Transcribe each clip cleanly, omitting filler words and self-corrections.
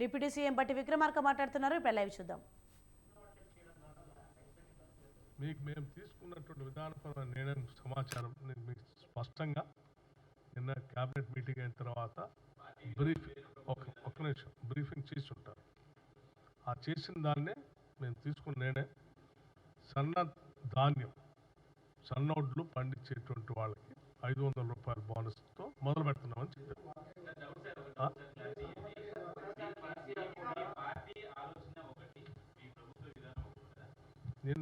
Deputy CM బట్టి విక్రమార్క మాట్లాడుతున్నారు. ఇప్పుడు లైవ్ చూద్దాం. మేము తీసుకున్నటువంటి విధానపరమైన నిర్ణయం సమాచారం నేను మీకు స్పష్టంగా నిన్న క్యాబినెట్ మీటింగ్ అయిన తర్వాత బ్రీఫింగ్ చేసి ఉంటారు. ఆ చేసిన దాన్నే మేము తీసుకున్న నిర్ణయం సన్న ధాన్యం సన్నోడ్లు పండించేటువంటి వాళ్ళకి 500 రూపాయల బోనస్తో మొదలు పెడుతున్నామని చెప్పారు.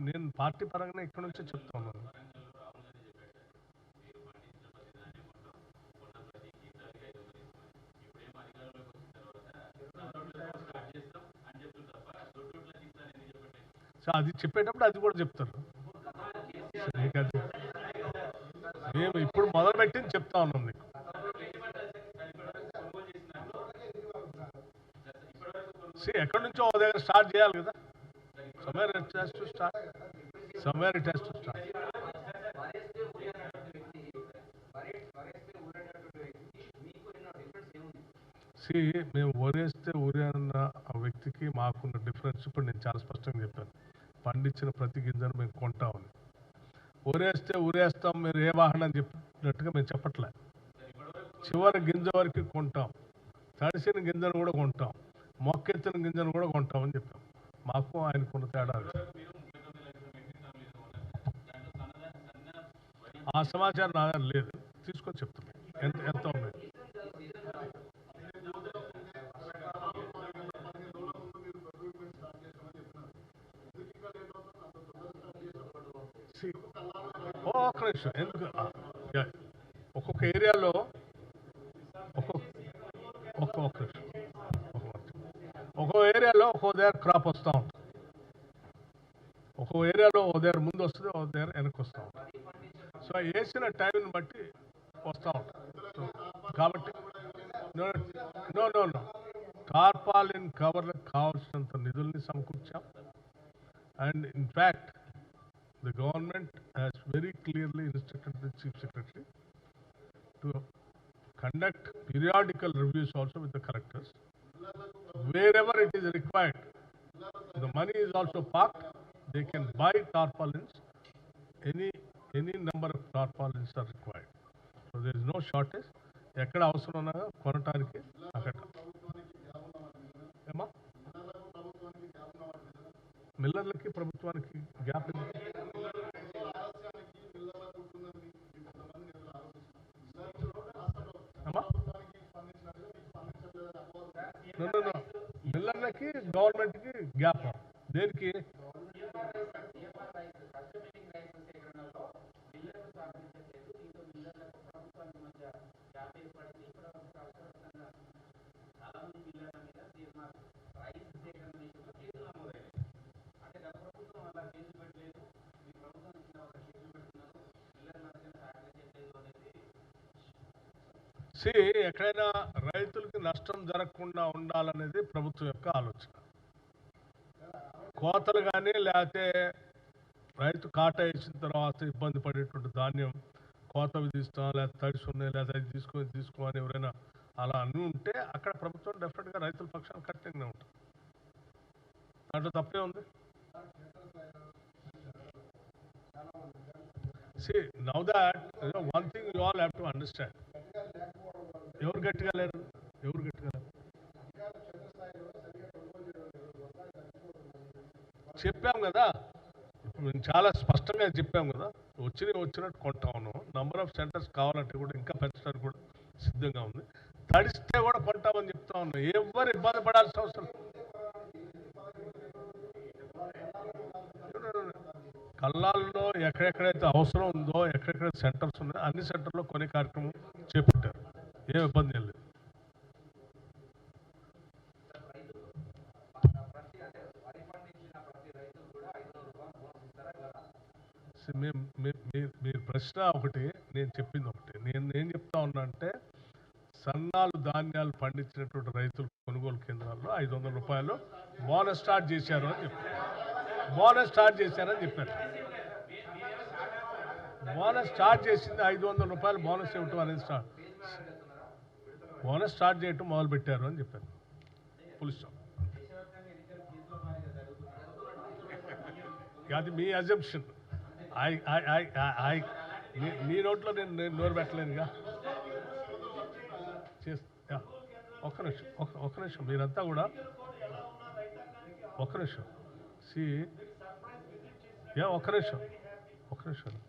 నేను పార్టీ పరంగానే ఇక్కడ నుంచే చెప్తా ఉన్నాను. అది చెప్పేటప్పుడు అది కూడా చెప్తారు. మేము ఇప్పుడు మొదలు పెట్టింది చెప్తా ఉన్నాం మీకు. ఎక్కడి నుంచో ఒక దగ్గర స్టార్ట్ చేయాలి కదా. somewhere it has to start. మేము ఊరేస్తే ఊరే అన్న ఆ వ్యక్తికి మాకున్న డిఫరెన్స్ ఇప్పుడు నేను చాలా స్పష్టంగా చెప్పాను. పండించిన ప్రతి గింజను మేము కొంటామని. ఊరేస్తే ఊరేస్తాం మీరు ఏ వాహనం చెప్పినట్టుగా మేము చెప్పట్లే. చివరి గింజ వరకు కొంటాం, తడిసిన గింజను కూడా కొంటాం, మొక్కెత్తిన గింజను కూడా కొంటామని చెప్పాం. మాకు ఆయనకున్న తేడా ఆ సమాచారం నా దగ్గర లేదు. తీసుకొని చెప్తున్నాం ఎంత ఉంది. ఒక్క నిమిషం, ఎందుకు ఒక్కొక్క ఏరియాలో ఒక్కో ఏరియాలో ఒక్కో దగ్గర క్రాప్ వస్తూ ఉంటుంది. ఒక్కో ఏరియాలో ఓ దగ్గర ముందు వస్తుంది, ఓ దగ్గర వెనక్కి వస్తూ ఉంటుంది. సో వేసిన టైంని బట్టి వస్తూ ఉంటుంది. కాబట్టి నో టార్పాలిన్ కవర్లకు కావాల్సినంత నిధుల్ని సమకూర్చాం. And in fact the government has very clearly instructed the Chief Secretary to conduct periodical reviews also with the collectors. Wherever it is required, the money is also parked. They can buy tarpaulins. Any number of tarpaulins are required. So there is no shortage. ఎక్కడ అవసరం ఉన్నా కొనటానికి అక్కడ ఏమా మిల్లర్లకి ప్రభుత్వానికి gap మిల్లర్లకి గవర్నమెంట్కి gap దేనికి? ఎక్కడైనా రైతులకి నష్టం జరగకుండా ఉండాలనేది ప్రభుత్వం యొక్క ఆలోచన. కోతలు కానీ లేకపోతే రైతు కాట వేసిన తర్వాత ఇబ్బంది పడేటువంటి ధాన్యం కోత విధిస్తాం, లేకపోతే తడిసి ఉన్నాయి, లేదా అది తీసుకోమని ఎవరైనా అలా అన్నీ ఉంటే అక్కడ ప్రభుత్వం డెఫినెట్గా రైతుల పక్షాన్ని కఠినంగా ఉంటుంది. దాంట్లో తప్పే ఉంది. Now that one thing you all have to understand. ఎవరు గట్టిగా లేరు? చెప్పాం కదా, ఇప్పుడు మేము చాలా స్పష్టంగా చెప్పాం కదా. వచ్చినట్టు కొంటా ఉన్నాం. నంబర్ ఆఫ్ సెంటర్స్ కావాలంటే కూడా ఇంకా పెంచడానికి కూడా సిద్ధంగా ఉంది. తడిస్తే కూడా కొంటామని చెప్తా ఉన్నాం. ఎవరు ఇబ్బంది పడాల్సిన అవసరం. కల్లాల్లో ఎక్కడెక్కడైతే అవసరం ఉందో, ఎక్కడెక్కడైతే సెంటర్స్ ఉన్నాయో అన్ని సెంటర్లో కొనే కార్యక్రమం చేపట్టారు. ఏం ఇబ్బంది ఏం లేదు. మీరు ప్రశ్న ఒకటి, నేను చెప్పింది ఒకటి. నేను ఏం చెప్తా ఉన్నా అంటే సన్నాలు ధాన్యాలు పండించినటువంటి రైతులు కొనుగోలు కేంద్రాల్లో 500 రూపాయలు బోనస్ స్టార్ట్ చేశారు అని చెప్పారు. బోనస్ స్టార్ట్ చేసింది 500 రూపాయలు బోనస్ ఇవ్వటం అనేది బోనస్ స్టార్ట్ చేయటం మొదలుపెట్టారు అని చెప్పారు. Full stop. అది మీ assumption. I I I I మీ నోట్లో నేను నోరు పెట్టలేనుగా. ఒక్క నిమిషం, ఒక్క నిమిషం, మీరంతా కూడా ఒక్క నిమిషం. ఒక్క నిమిషం.